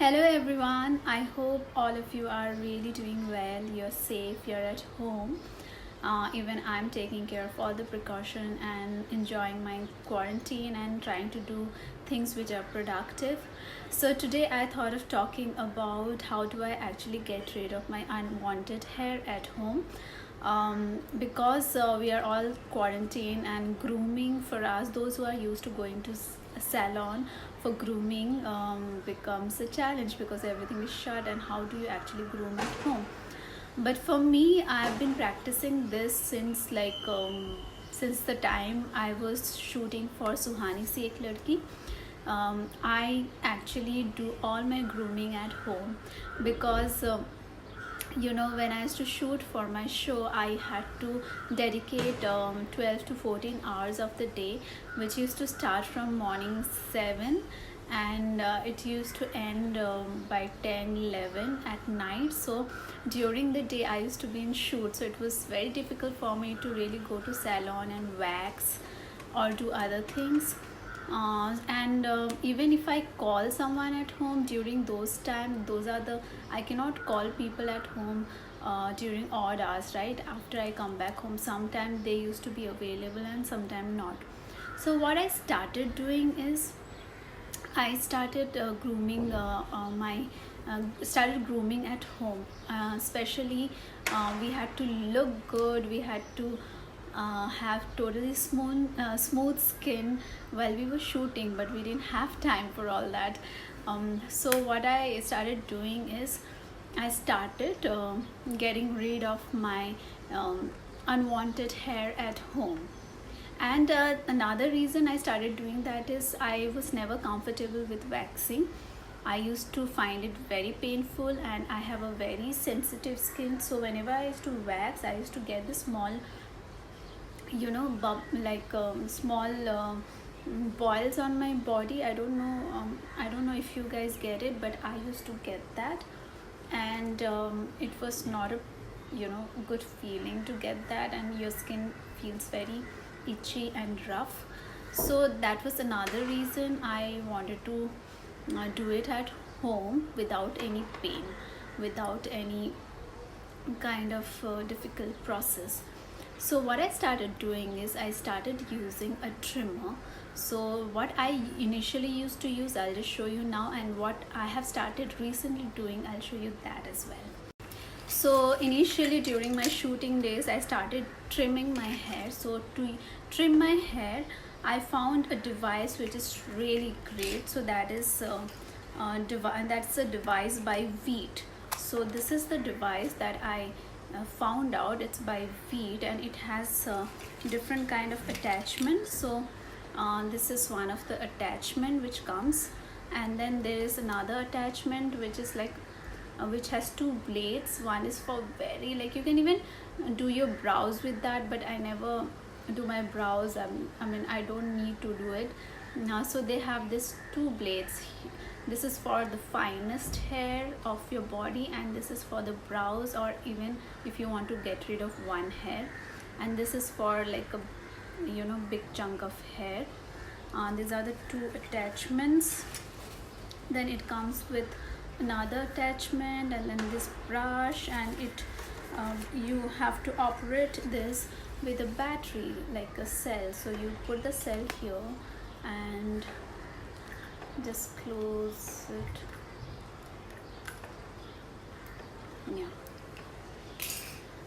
Hello everyone, I hope all of you are really doing well. You're safe, you're at home. Even I'm taking care of all the precaution and enjoying my quarantine and trying to do things which are productive. So today I thought of talking about how do I actually get rid of my unwanted hair at home. Because we are all quarantined and grooming for us, those who are used to going to salon for grooming becomes a challenge because everything is shut, and how do you actually groom at home? But for me, I've been practicing this since the time I was shooting for Suhani Si Ek Ladki. I actually do all my grooming at home because when I used to shoot for my show, I had to dedicate 12 to 14 hours of the day, which used to start from morning 7, and it used to end by 10, 11 at night. So during the day I used to be in shoot, so it was very difficult for me to really go to salon and wax or do other things. And even if I call someone at home during those time, I cannot call people at home during odd hours, right after I come back home. Sometimes they used to be available and sometimes not. So what I started doing is I started grooming my started grooming at home. Especially we had to look good, we had to have totally smooth skin while we were shooting, but we didn't have time for all that. So what I started doing is I started getting rid of my unwanted hair at home. And another reason I started doing that is I was never comfortable with waxing. I used to find it very painful, and I have a very sensitive skin. So whenever I used to wax, I used to get the small small boils on my body. I don't know if you guys get it, but I used to get that. And it was not a good feeling to get that, and your skin feels very itchy and rough. So that was another reason I wanted to do it at home without any pain, without any kind of difficult process. So what I started doing is I started using a trimmer. So what I initially used to use, I'll just show you now, and what I have started recently doing, I'll show you that as well. So initially during my shooting days, I started trimming my hair. So to trim my hair, I found a device which is really great. So that is that's a device by Veet. So this is the device that I found out. It's by Veet, and it has different kind of attachments. So this is one of the attachment which comes, and then there is another attachment which is which has two blades. One is for very, you can even do your brows with that, but I never do my brows. I don't need to do it now. So they have this two blades. This is for the finest hair of your body, and this is for the brows, or even if you want to get rid of one hair. And this is for like a big chunk of hair. These are the two attachments. Then it comes with another attachment, and then this brush, and it you have to operate this with a battery, like a cell. So you put the cell here and just close it.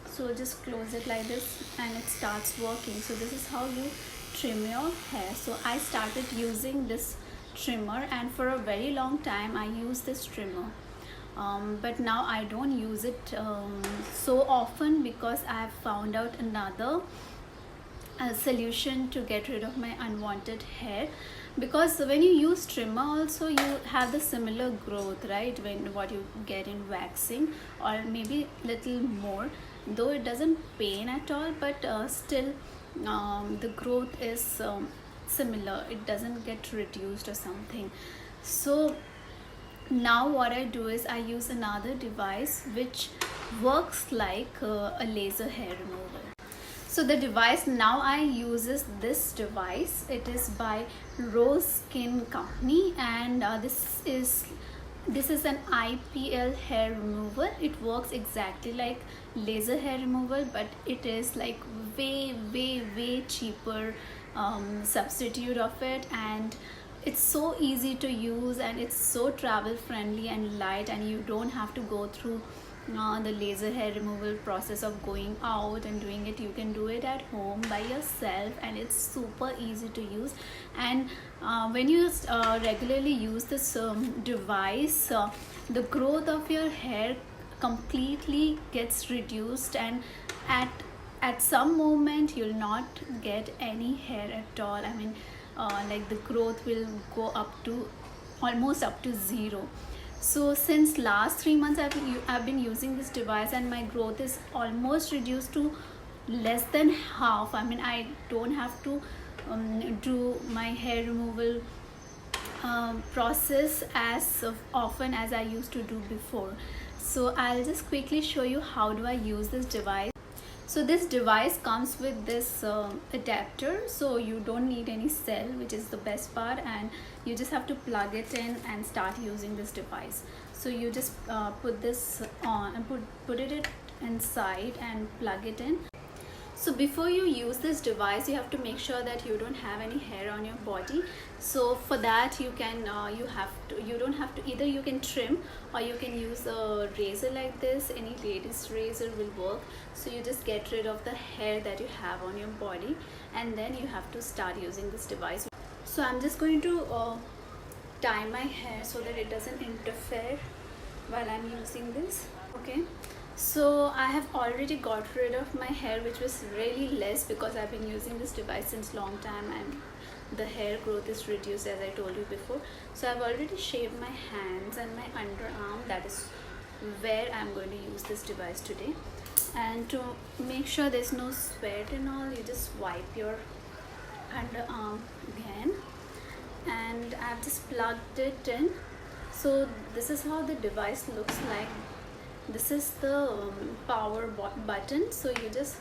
So just close it like this, and it starts working. So this is how you trim your hair. So I started using this trimmer, and for a very long time I used this trimmer. But now I don't use it so often, because I have found out another solution to get rid of my unwanted hair. Because when you use trimmer also, you have the similar growth, right, when what you get in waxing, or maybe little more, though it doesn't pain at all, but still the growth is similar. It doesn't get reduced or something. So now what I do is I use another device which works like a laser hair removal. So the device now I uses this device. It is by Rose Skin Company, and this is This is an IPL hair removal. It works exactly like laser hair removal, but it is like way cheaper substitute of it, and it's so easy to use, and it's so travel friendly and light, and you don't have to go through the laser hair removal process of going out and doing it. You can do it at home by yourself, and it's super easy to use. And when you regularly use this device, the growth of your hair completely gets reduced, and at some moment you'll not get any hair at all. I mean, like the growth will go up to almost up to zero. So since last 3 months I've been using this device, and my growth is almost reduced to less than half. I mean, I don't have to do my hair removal process as often as I used to do before. So I'll just quickly show you how do I use this device. So this device comes with this adapter, so you don't need any cell, which is the best part, and you just have to plug it in and start using this device. So you just put this on and put it inside and plug it in. So before you use this device, you have to make sure that you don't have any hair on your body. So for that, you don't have to, either you can trim or you can use a razor like this. Any lady's razor will work. So you just get rid of the hair that you have on your body, and then you have to start using this device. So I'm just going to tie my hair so that it doesn't interfere while I'm using this. Okay. So I have already got rid of my hair, which was really less because I've been using this device since long time, and the hair growth is reduced, as I told you before. So I've already shaved my hands and my underarm. That is where I'm going to use this device today. And to make sure there's no sweat and all, you just wipe your underarm again, and I've just plugged it in. So this is how the device looks like. This is the power button, so you just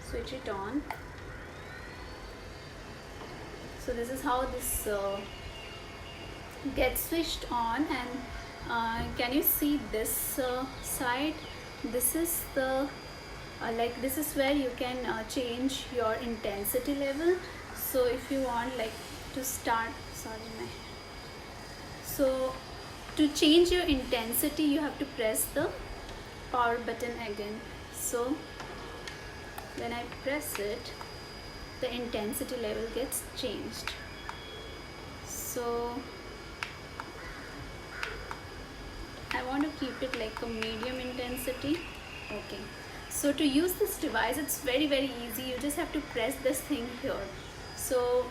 switch it on. So this is how this gets switched on. And can you see this side? This is the this is where you can change your intensity level. So if you want to start, so to change your intensity, you have to press the power button again. So when I press it, the intensity level gets changed. So I want to keep it like a medium intensity. Okay. So to use this device, it's very easy. You just have to press this thing here. So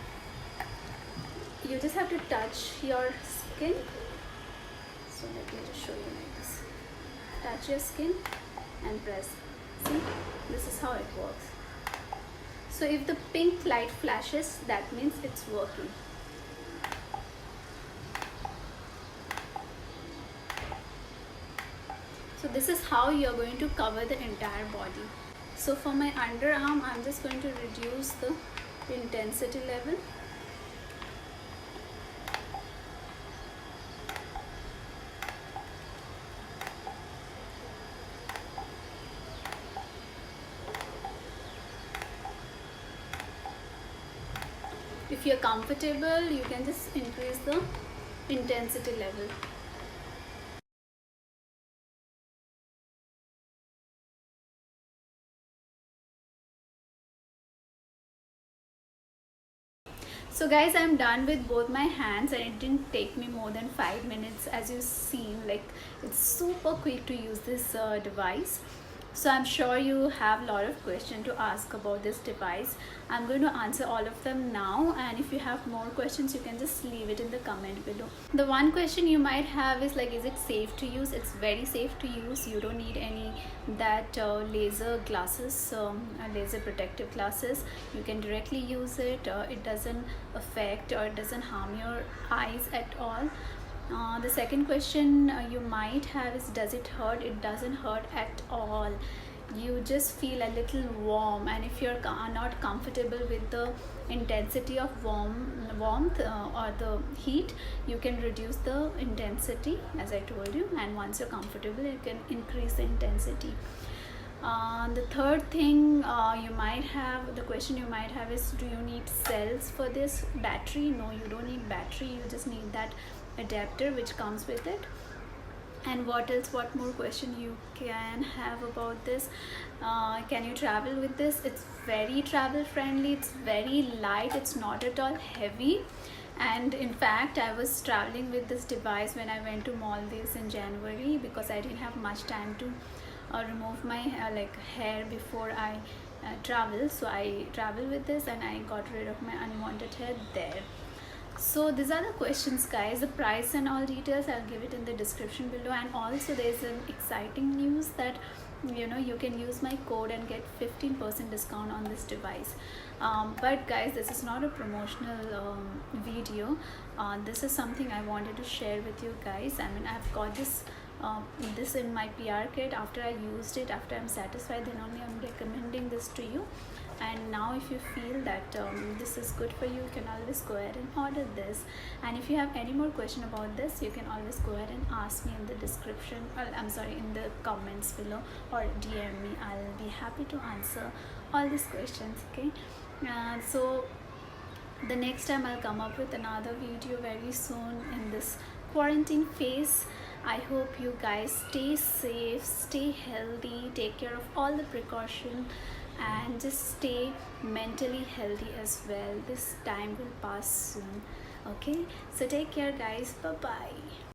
you just have to touch your skin. So let me just show you like this. Touch your skin and press. See, this is how it works. So if the pink light flashes, that means it's working. So this is how you're going to cover the entire body. So for my underarm, I'm just going to reduce the intensity level. If you're comfortable, you can just increase the intensity level. So guys, I'm done with both my hands, and it didn't take me more than 5 minutes. As you've seen, it's super quick to use this device. So I'm sure you have a lot of questions to ask about this device. I'm going to answer all of them now, and if you have more questions, you can just leave it in the comment below. The one question you might have is is it safe to use? It's very safe to use. You don't need any laser glasses, laser protective glasses. You can directly use it. It doesn't affect or it doesn't harm your eyes at all. The second question you might have is, does it hurt? It doesn't hurt at all. You just feel a little warm, and if you're not comfortable with the intensity of warmth or the heat, you can reduce the intensity, as I told you, and once you're comfortable, you can increase the intensity. The third thing the question you might have is, do you need cells for this? Battery? No, you don't need battery, you just need that adapter which comes with it. And what else, what more question you can have about this? Can you travel with this? It's very travel friendly, it's very light, it's not at all heavy. And in fact, I was traveling with this device when I went to Maldives in January, because I didn't have much time to remove my hair before I travel. So I traveled with this and I got rid of my unwanted hair there. So these are the questions, guys. The price and all details I'll give it in the description below. And also there's an exciting news that you can use my code and get 15% discount on this device. But guys, this is not a promotional video. This is something I wanted to share with you guys. I mean, I've got this in my PR kit. After I used it, after I'm satisfied, then only I'm recommending this to you. And now if you feel that this is good for you, you can always go ahead and order this. And if you have any more question about this, you can always go ahead and ask me in the description, in the comments below, or DM me. I'll be happy to answer all these questions. Okay, so the next time I'll come up with another video very soon in this quarantine phase. I hope you guys stay safe, stay healthy, take care of all the precautions, and just stay mentally healthy as well. This time will pass soon. Okay, so take care guys. Bye bye.